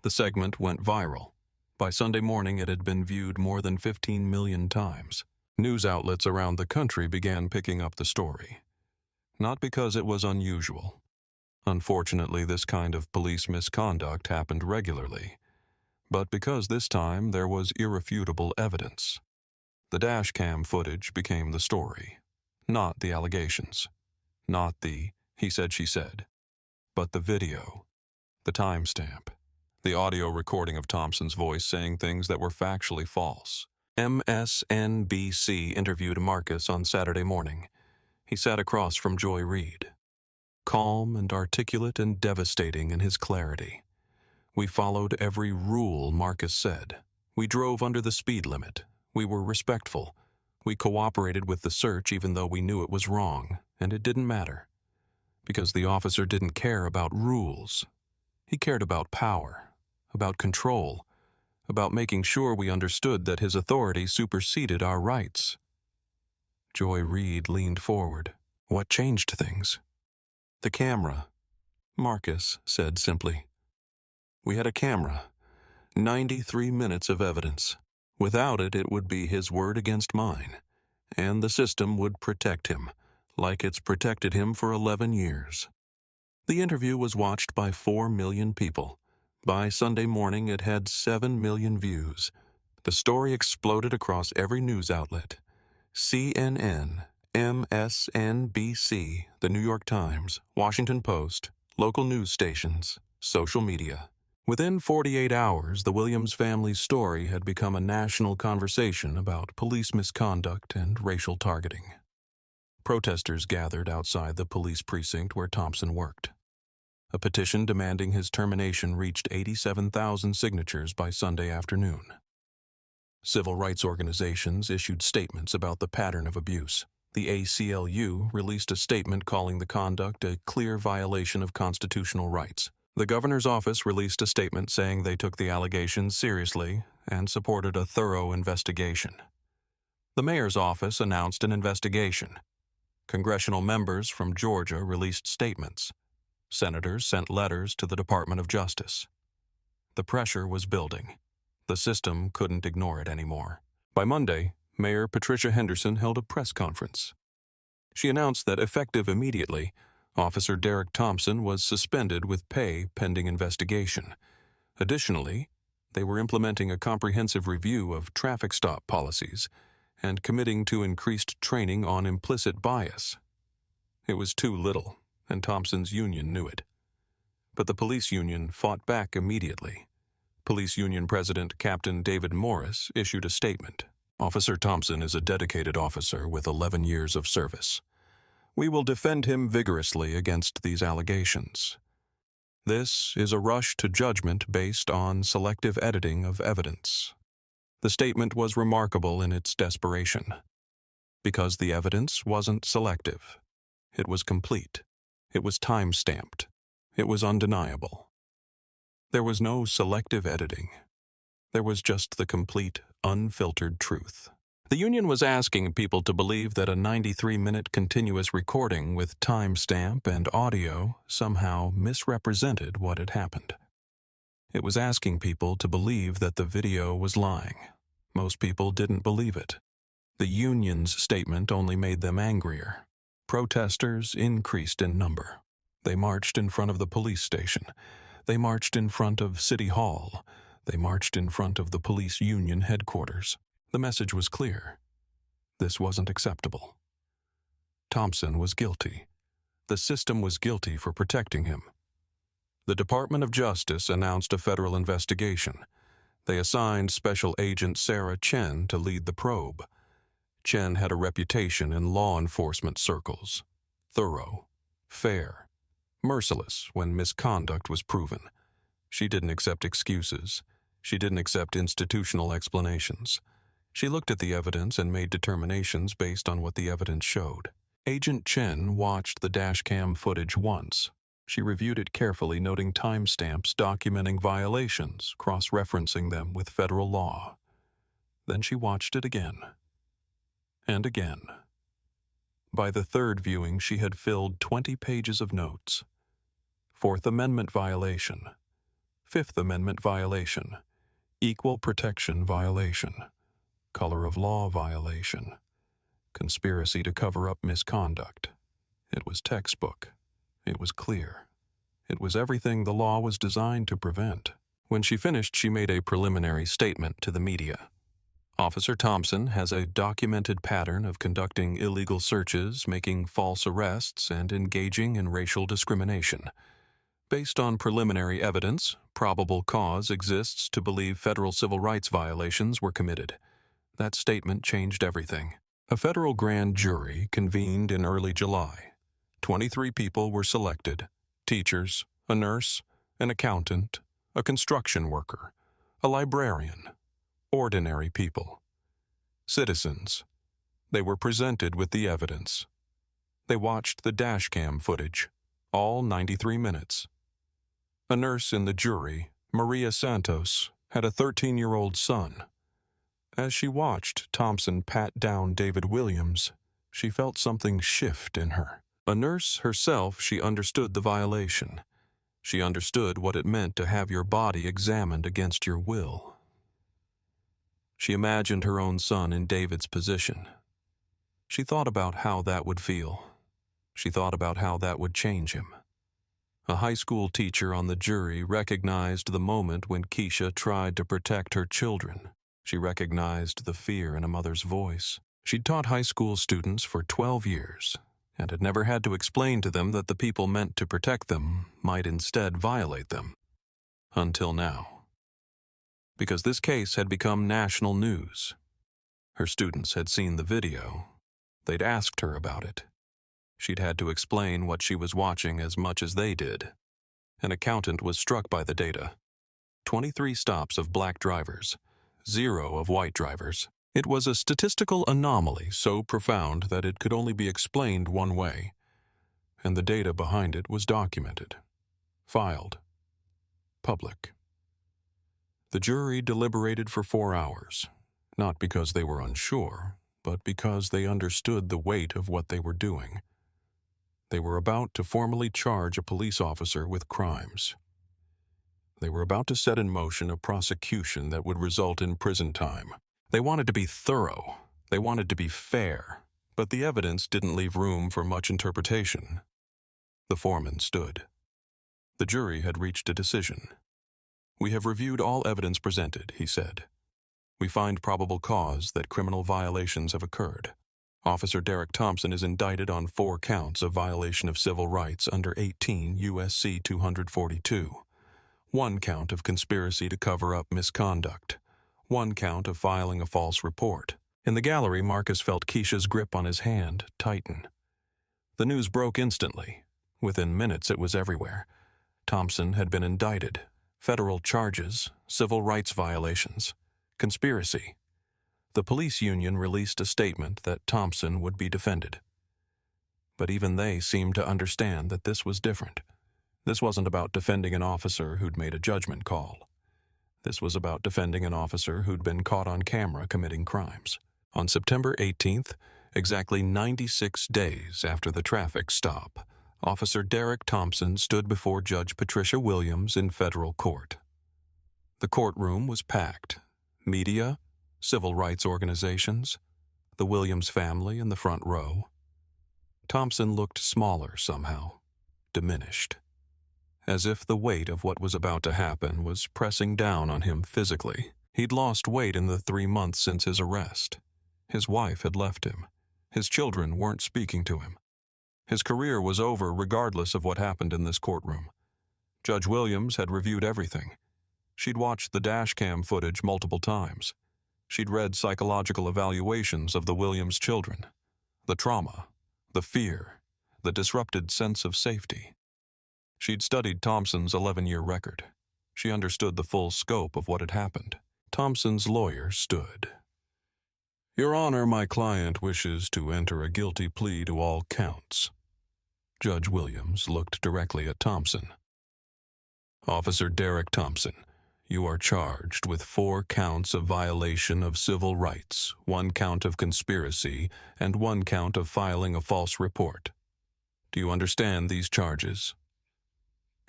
Speaker 1: The segment went viral. By Sunday morning, it had been viewed more than 15 million times. News outlets around the country began picking up the story. Not because it was unusual. Unfortunately, this kind of police misconduct happened regularly. But because this time there was irrefutable evidence. The dashcam footage became the story. Not the allegations. Not the he said, she said. But the video. The timestamp. The audio recording of Thompson's voice saying things that were factually false. MSNBC interviewed Marcus on Saturday morning. He sat across from Joy Reid. Calm and articulate and devastating in his clarity. "We followed every rule," Marcus said. "We drove under the speed limit. We were respectful. We cooperated with the search even though we knew it was wrong, and it didn't matter. Because the officer didn't care about rules. He cared about power, about control, about making sure we understood that his authority superseded our rights." Joy Reid leaned forward. "What changed things?" "The camera," Marcus said simply. "We had a camera. 93 minutes of evidence. Without it, it would be his word against mine. and the system would protect him, like it's protected him for 11 years. The interview was watched by 4 million people. By Sunday morning, it had 7 million views. The story exploded across every news outlet. CNN, MSNBC, The New York Times, Washington Post, local news stations, social media. Within 48 hours, the Williams family's story had become a national conversation about police misconduct and racial targeting. Protesters gathered outside the police precinct where Thompson worked. A petition demanding his termination reached 87,000 signatures by Sunday afternoon. Civil rights organizations issued statements about the pattern of abuse. The ACLU released a statement calling the conduct a clear violation of constitutional rights. The governor's office released a statement saying they took the allegations seriously and supported a thorough investigation. The mayor's office announced an investigation. Congressional members from Georgia released statements. Senators sent letters to the Department of Justice. The pressure was building. The system couldn't ignore it anymore. By Monday, Mayor Patricia Henderson held a press conference. She announced that effective immediately, Officer Derek Thompson was suspended with pay pending investigation. Additionally, they were implementing a comprehensive review of traffic stop policies and committing to increased training on implicit bias. It was too little, and Thompson's union knew it. But the police union fought back immediately. Police Union President Captain David Morris issued a statement. Officer Thompson is a dedicated officer with 11 years of service. We will defend him vigorously against these allegations. This is a rush to judgment based on selective editing of evidence. The statement was remarkable in its desperation. Because the evidence wasn't selective. It was complete. It was time-stamped. It was undeniable. There was no selective editing. There was just the complete, unfiltered truth. The union was asking people to believe that a 93-minute continuous recording with timestamp and audio somehow misrepresented what had happened. It was asking people to believe that the video was lying. Most people didn't believe it. The union's statement only made them angrier. Protesters increased in number. They marched in front of the police station. They marched in front of City Hall. They marched in front of the police union headquarters. The message was clear. This wasn't acceptable. Thompson was guilty. The system was guilty for protecting him. The Department of Justice announced a federal investigation. They assigned Special Agent Sarah Chen to lead the probe. Chen had a reputation in law enforcement circles. Thorough, fair, merciless when misconduct was proven. She didn't accept excuses. She didn't accept institutional explanations. She looked at the evidence and made determinations based on what the evidence showed. Agent Chen watched the dashcam footage once. She reviewed it carefully, noting timestamps documenting violations, cross-referencing them with federal law. Then she watched it again. And again. By the third viewing, she had filled 20 pages of notes. Fourth Amendment violation. Fifth Amendment violation. Equal protection violation. Color of law violation. Conspiracy to cover up misconduct. It was textbook. It was clear. It was everything the law was designed to prevent. When she finished, she made a preliminary statement to the media. Officer Thompson has a documented pattern of conducting illegal searches, making false arrests, and engaging in racial discrimination. Based on preliminary evidence, probable cause exists to believe federal civil rights violations were committed. That statement changed everything. A federal grand jury convened in early July. 23 people were selected: teachers, a nurse, an accountant, a construction worker, a librarian, ordinary people, citizens. They were presented with the evidence. They watched the dashcam footage, all 93 minutes. A nurse in the jury, Maria Santos, had a 13-year-old son. As she watched Thompson pat down David Williams, she felt something shift in her. A nurse herself, she understood the violation. She understood what it meant to have your body examined against your will. She imagined her own son in David's position. She thought about how that would feel. She thought about how that would change him. A high school teacher on the jury recognized the moment when Keisha tried to protect her children. She recognized the fear in a mother's voice. She'd taught high school students for 12 years and had never had to explain to them that the people meant to protect them might instead violate them. Until now. Because this case had become national news. Her students had seen the video. They'd asked her about it. She'd had to explain what she was watching as much as they did. An accountant was struck by the data. 23 stops of black drivers, 0 of white drivers. It was a statistical anomaly so profound that it could only be explained one way, and the data behind it was documented, filed, public. The jury deliberated for 4 hours, not because they were unsure, but because they understood the weight of what they were doing. They were about to formally charge a police officer with crimes. They were about to set in motion a prosecution that would result in prison time. They wanted to be thorough. They wanted to be fair. But the evidence didn't leave room for much interpretation. The foreman stood. The jury had reached a decision. "We have reviewed all evidence presented," he said. "We find probable cause that criminal violations have occurred. Officer Derek Thompson is indicted on 4 counts of violation of civil rights under 18 U.S.C. 242. 1 count of conspiracy to cover up misconduct. 1 count of filing a false report." In the gallery, Marcus felt Keisha's grip on his hand tighten. The news broke instantly. Within minutes, it was everywhere. Thompson had been indicted. Federal charges, civil rights violations, conspiracy. The police union released a statement that Thompson would be defended. But even they seemed to understand that this was different. This wasn't about defending an officer who'd made a judgment call. This was about defending an officer who'd been caught on camera committing crimes. On September 18th, exactly 96 days after the traffic stop, Officer Derek Thompson stood before Judge Patricia Williams in federal court. The courtroom was packed. Media, civil rights organizations, the Williams family in the front row. Thompson looked smaller somehow, diminished, as if the weight of what was about to happen was pressing down on him physically. He'd lost weight in the 3 months since his arrest. His wife had left him. His children weren't speaking to him. His career was over regardless of what happened in this courtroom. Judge Williams had reviewed everything. She'd watched the Dashcam footage multiple times. She'd read psychological evaluations of the Williams children. The trauma, the fear, the disrupted sense of safety. She'd studied Thompson's 11-year record. She understood the full scope of what had happened. Thompson's lawyer stood. "Your Honor, my client wishes to enter a guilty plea to all counts." Judge Williams looked directly at Thompson. "Officer Derek Thompson, you are charged with 4 counts of violation of civil rights, 1 count of conspiracy, and 1 count of filing a false report. Do you understand these charges?"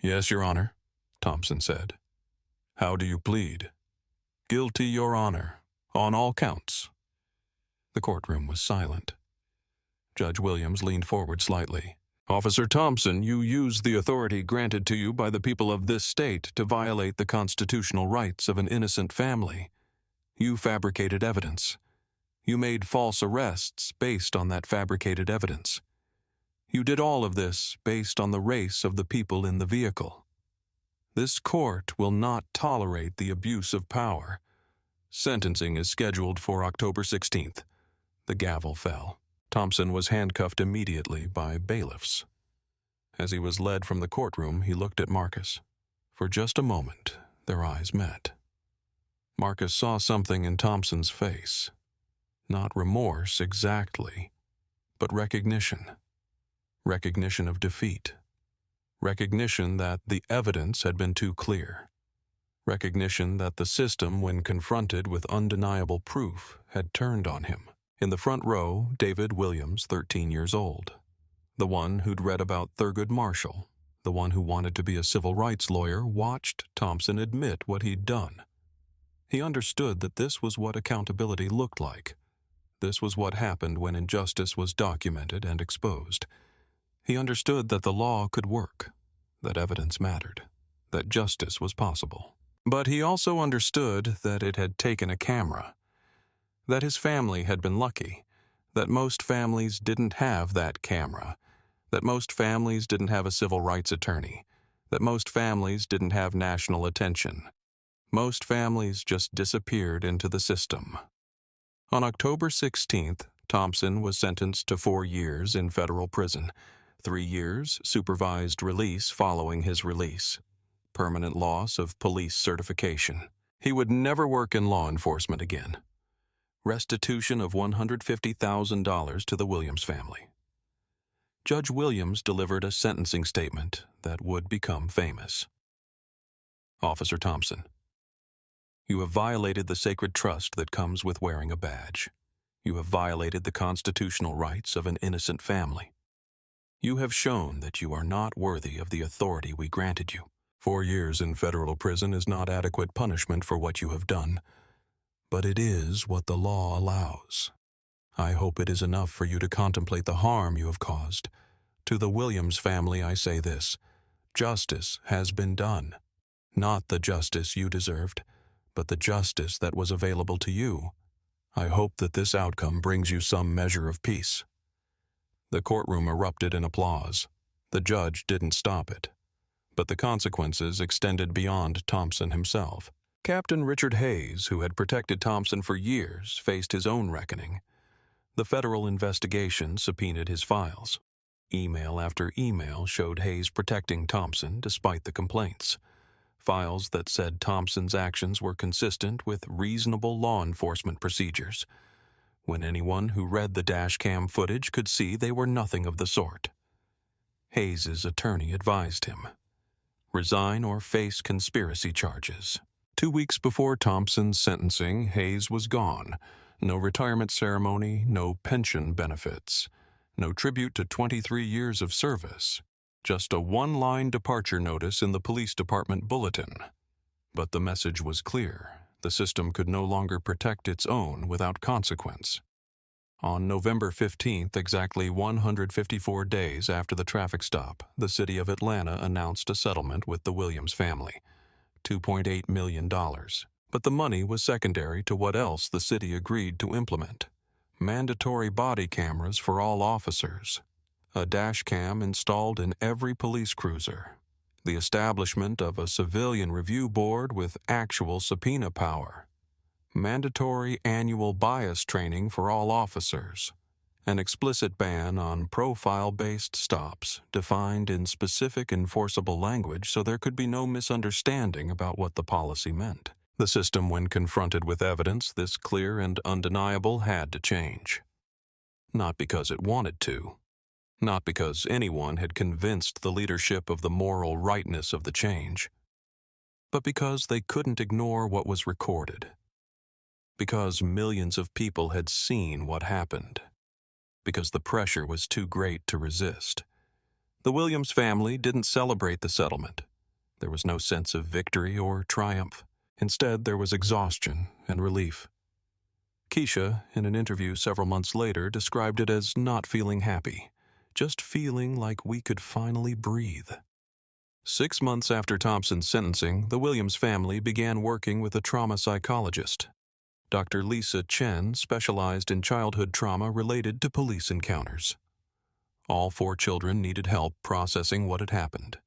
Speaker 1: "Yes, Your Honor," Thompson said. "How do you plead?" "Guilty, Your Honor, on all counts." The courtroom was silent. Judge Williams leaned forward slightly. "Officer Thompson, you used the authority granted to you by the people of this state to violate the constitutional rights of an innocent family. You fabricated evidence. You made false arrests based on that fabricated evidence. You did all of this based on the race of the people in the vehicle. This court will not tolerate the abuse of power. Sentencing is scheduled for October 16th. The gavel fell. Thompson was handcuffed immediately by bailiffs. As he was led from the courtroom, he looked at Marcus. For just a moment, their eyes met. Marcus saw something in Thompson's face. Not remorse exactly, but recognition. Recognition of defeat. Recognition that the evidence had been too clear. Recognition that the system, when confronted with undeniable proof, had turned on him. In the front row, David Williams, 13 years old. The one who'd read about Thurgood Marshall, the one who wanted to be a civil rights lawyer, watched Thompson admit what he'd done. He understood that this was what accountability looked like. This was what happened when injustice was documented and exposed. He understood that the law could work, that evidence mattered, that justice was possible. But he also understood that it had taken a camera, that his family had been lucky, that most families didn't have that camera, that most families didn't have a civil rights attorney, that most families didn't have national attention. Most families just disappeared into the system. On October 16th, Thompson was sentenced to 4 years in federal prison, 3 years supervised release following his release, permanent loss of police certification. He would never work in law enforcement again. Restitution of $150,000 to the Williams family. Judge Williams delivered a sentencing statement that would become famous. Officer Thompson, you have violated the sacred trust that comes with wearing a badge. You have violated the constitutional rights of an innocent family. You have shown that you are not worthy of the authority we granted you. 4 years in federal prison is not adequate punishment for what you have done, but it is what the law allows. I hope it is enough for you to contemplate the harm you have caused. To the Williams family I say this: justice has been done. Not the justice you deserved, but the justice that was available to you. I hope that this outcome brings you some measure of peace. The courtroom erupted in applause. The judge didn't stop it. But the consequences extended beyond Thompson himself. Captain Richard Hayes, who had protected Thompson for years, faced his own reckoning. The federal investigation subpoenaed his files. Email after email showed Hayes protecting Thompson despite the complaints. Files that said Thompson's actions were consistent with reasonable law enforcement procedures, when anyone who read the dashcam footage could see they were nothing of the sort. Hayes's attorney advised him, resign or face conspiracy charges. 2 weeks before Thompson's sentencing, Hayes was gone. No retirement ceremony, no pension benefits, no tribute to 23 years of service. Just a one-line departure notice in the police department bulletin. But the message was clear. The system could no longer protect its own without consequence. On November 15th, exactly 154 days after the traffic stop, the city of Atlanta announced a settlement with the Williams family, $2.8 million. But the money was secondary to what else the city agreed to implement. Mandatory body cameras for all officers, a dashcam installed in every police cruiser, the establishment of a civilian review board with actual subpoena power, mandatory annual bias training for all officers, an explicit ban on profile-based stops defined in specific enforceable language so there could be no misunderstanding about what the policy meant. The system, when confronted with evidence this clear and undeniable, had to change. Not because it wanted to. Not because anyone had convinced the leadership of the moral rightness of the change, but because they couldn't ignore what was recorded. Because millions of people had seen what happened. Because the pressure was too great to resist. The Williams family didn't celebrate the settlement. There was no sense of victory or triumph. Instead, there was exhaustion and relief. Keisha, in an interview several months later, described it as not feeling happy, just feeling like we could finally breathe. 6 months after Thompson's sentencing, the Williams family began working with a trauma psychologist. Dr. Lisa Chen specialized in childhood trauma related to police encounters. All 4 children needed help processing what had happened.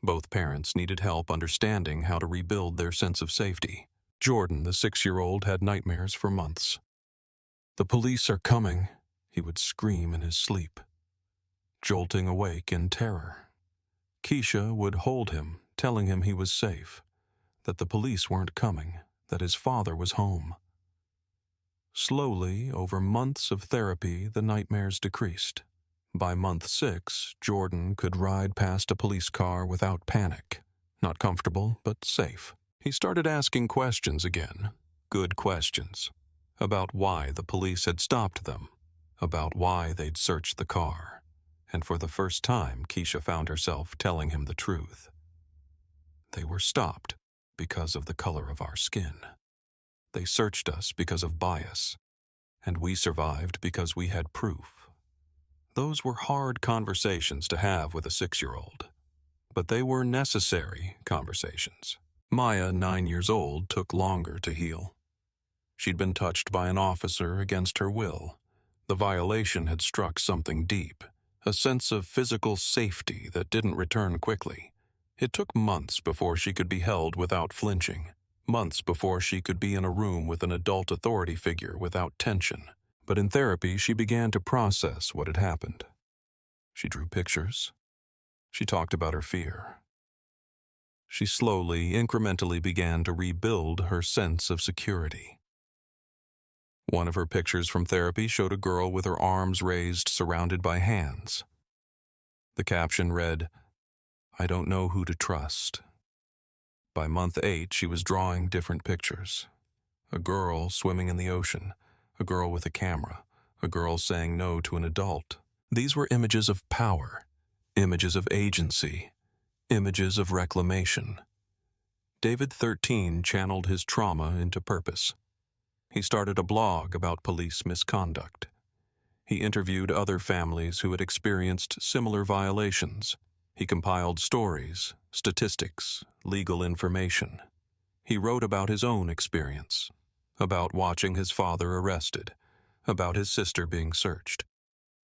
Speaker 1: Both parents needed help understanding how to rebuild their sense of safety. Jordan, the 6-year-old, had nightmares for months. "The police are coming," he would scream in his sleep, jolting awake in terror. Keisha would hold him, telling him he was safe, that the police weren't coming, that his father was home. Slowly, over months of therapy, the nightmares decreased. By month 6, Jordan could ride past a police car without panic. Not comfortable, but safe. He started asking questions again, good questions, about why the police had stopped them, about why they'd searched the car. And for the first time, Keisha found herself telling him the truth. They were stopped because of the color of our skin. They searched us because of bias. and we survived because we had proof. Those were hard conversations to have with a 6-year-old, but they were necessary conversations. Maya, 9 years old, took longer to heal. She'd been touched by an officer against her will. The violation had struck something deep, a sense of physical safety that didn't return quickly. It took months before she could be held without flinching, months before she could be in a room with an adult authority figure without tension. But in therapy, she began to process what had happened. She drew pictures. She talked about her fear. She slowly, incrementally began to rebuild her sense of security. One of her pictures from therapy showed a girl with her arms raised, surrounded by hands. The caption read, "I don't know who to trust." By month 8, she was drawing different pictures. A girl swimming in the ocean, a girl with a camera, a girl saying no to an adult. These were images of power, images of agency, images of reclamation. David, 13, channeled his trauma into purpose. He started a blog about police misconduct. He interviewed other families who had experienced similar violations. He compiled stories, statistics, legal information. He wrote about his own experience, about watching his father arrested, about his sister being searched,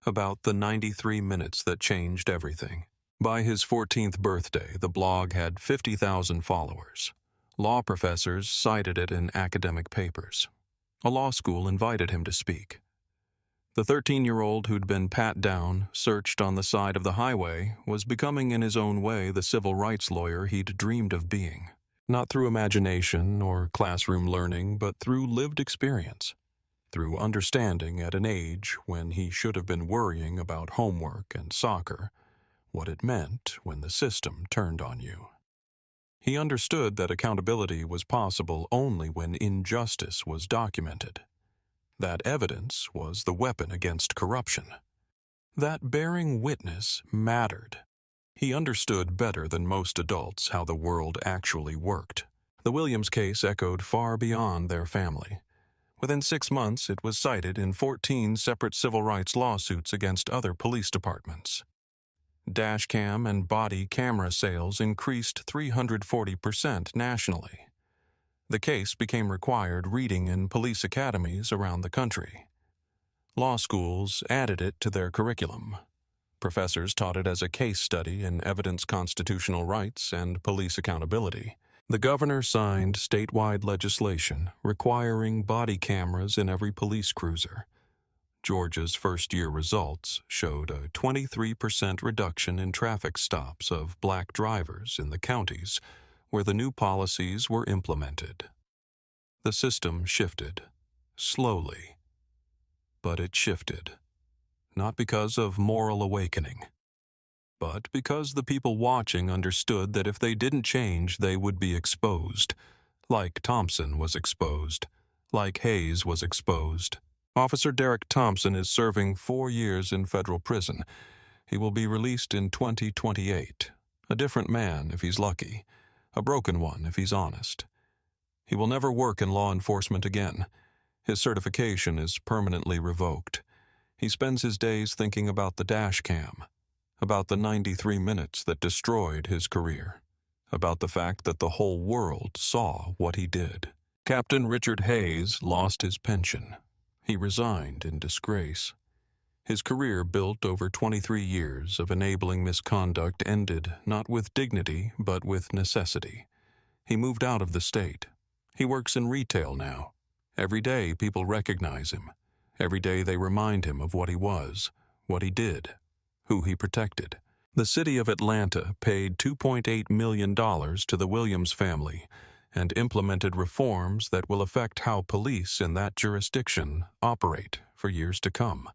Speaker 1: about the 93 minutes that changed everything. By his 14th birthday, the blog had 50,000 followers. Law professors cited it in academic papers. A law school invited him to speak. The 13-year-old who'd been pat down, searched on the side of the highway, was becoming in his own way the civil rights lawyer he'd dreamed of being. Not through imagination or classroom learning, but through lived experience. Through understanding at an age when he should have been worrying about homework and soccer, what it meant when the system turned on you. He understood that accountability was possible only when injustice was documented. That evidence was the weapon against corruption. That bearing witness mattered. He understood better than most adults how the world actually worked. The Williams case echoed far beyond their family. Within 6 months, it was cited in 14 separate civil rights lawsuits against other police departments. Dashcam and body camera sales increased 340% nationally. The case became required reading in police academies around the country. Law schools added it to their curriculum. Professors taught it as a case study in evidence constitutional rights and police accountability. The governor signed statewide legislation requiring body cameras in every police cruiser. Georgia's first-year results showed a 23% reduction in traffic stops of black drivers in the counties where the new policies were implemented. The system shifted, slowly, but it shifted, not because of moral awakening, but because the people watching understood that if they didn't change, they would be exposed, like Thompson was exposed, like Hayes was exposed. Officer Derek Thompson is serving 4 years in federal prison. He will be released in 2028. A different man if he's lucky. A broken one if he's honest. He will never work in law enforcement again. His certification is permanently revoked. He spends his days thinking about the Dashcam, about the 93 minutes that destroyed his career, about the fact that the whole world saw what he did. Captain Richard Hayes lost his pension. He resigned in disgrace. His career, built over 23 years of enabling misconduct, ended not with dignity, but with necessity. He moved out of the state. He works in retail now. Every day people recognize him. Every day they remind him of what he was, what he did, who he protected. The city of Atlanta paid $2.8 million to the Williams family and implemented reforms that will affect how police in that jurisdiction operate for years to come.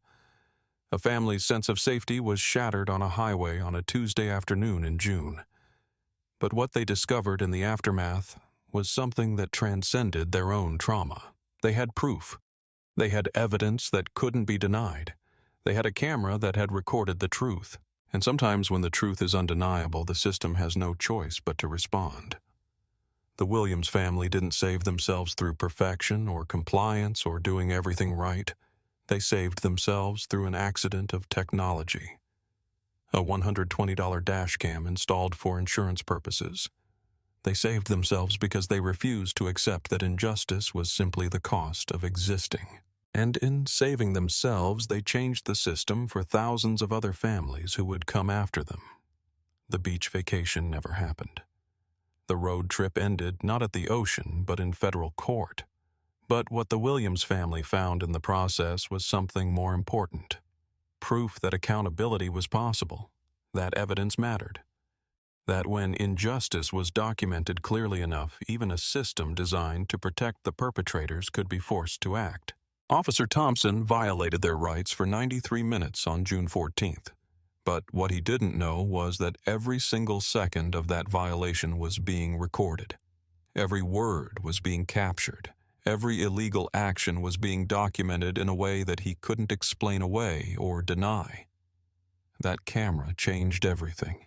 Speaker 1: A family's sense of safety was shattered on a highway on a Tuesday afternoon in June. But what they discovered in the aftermath was something that transcended their own trauma. They had proof. They had evidence that couldn't be denied. They had a camera that had recorded the truth. And sometimes when the truth is undeniable, the system has no choice but to respond. The Williams family didn't save themselves through perfection or compliance or doing everything right. They saved themselves through an accident of technology. A $120 Dashcam installed for insurance purposes. They saved themselves because they refused to accept that injustice was simply the cost of existing. And in saving themselves, they changed the system for thousands of other families who would come after them. The beach vacation never happened. The road trip ended not at the ocean, but in federal court. But what the Williams family found in the process was something more important. Proof that accountability was possible, that evidence mattered. That when injustice was documented clearly enough, even a system designed to protect the perpetrators could be forced to act. Officer Thompson violated their rights for 93 minutes on June 14th. But what he didn't know was that every single second of that violation was being recorded. Every word was being captured. Every illegal action was being documented in a way that he couldn't explain away or deny. That camera changed everything.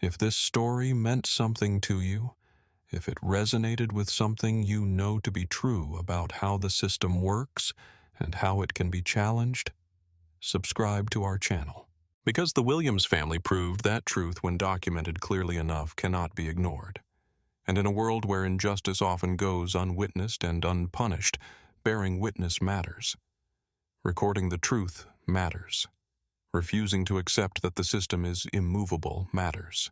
Speaker 1: If this story meant something to you, if it resonated with something you know to be true about how the system works and how it can be challenged, subscribe to our channel. Because the Williams family proved that truth when documented clearly enough cannot be ignored. And in a world where injustice often goes unwitnessed and unpunished, bearing witness matters. Recording the truth matters. Refusing to accept that the system is immovable matters.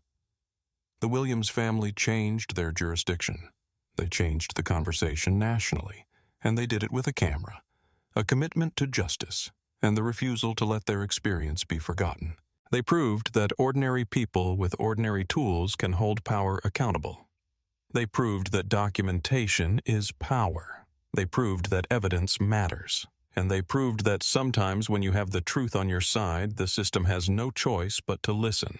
Speaker 1: The Williams family changed their jurisdiction. They changed the conversation nationally, and they did it with a camera, a commitment to justice, and the refusal to let their experience be forgotten. They proved that ordinary people with ordinary tools can hold power accountable. They proved that documentation is power. They proved that evidence matters. And they proved that sometimes when you have the truth on your side, the system has no choice but to listen.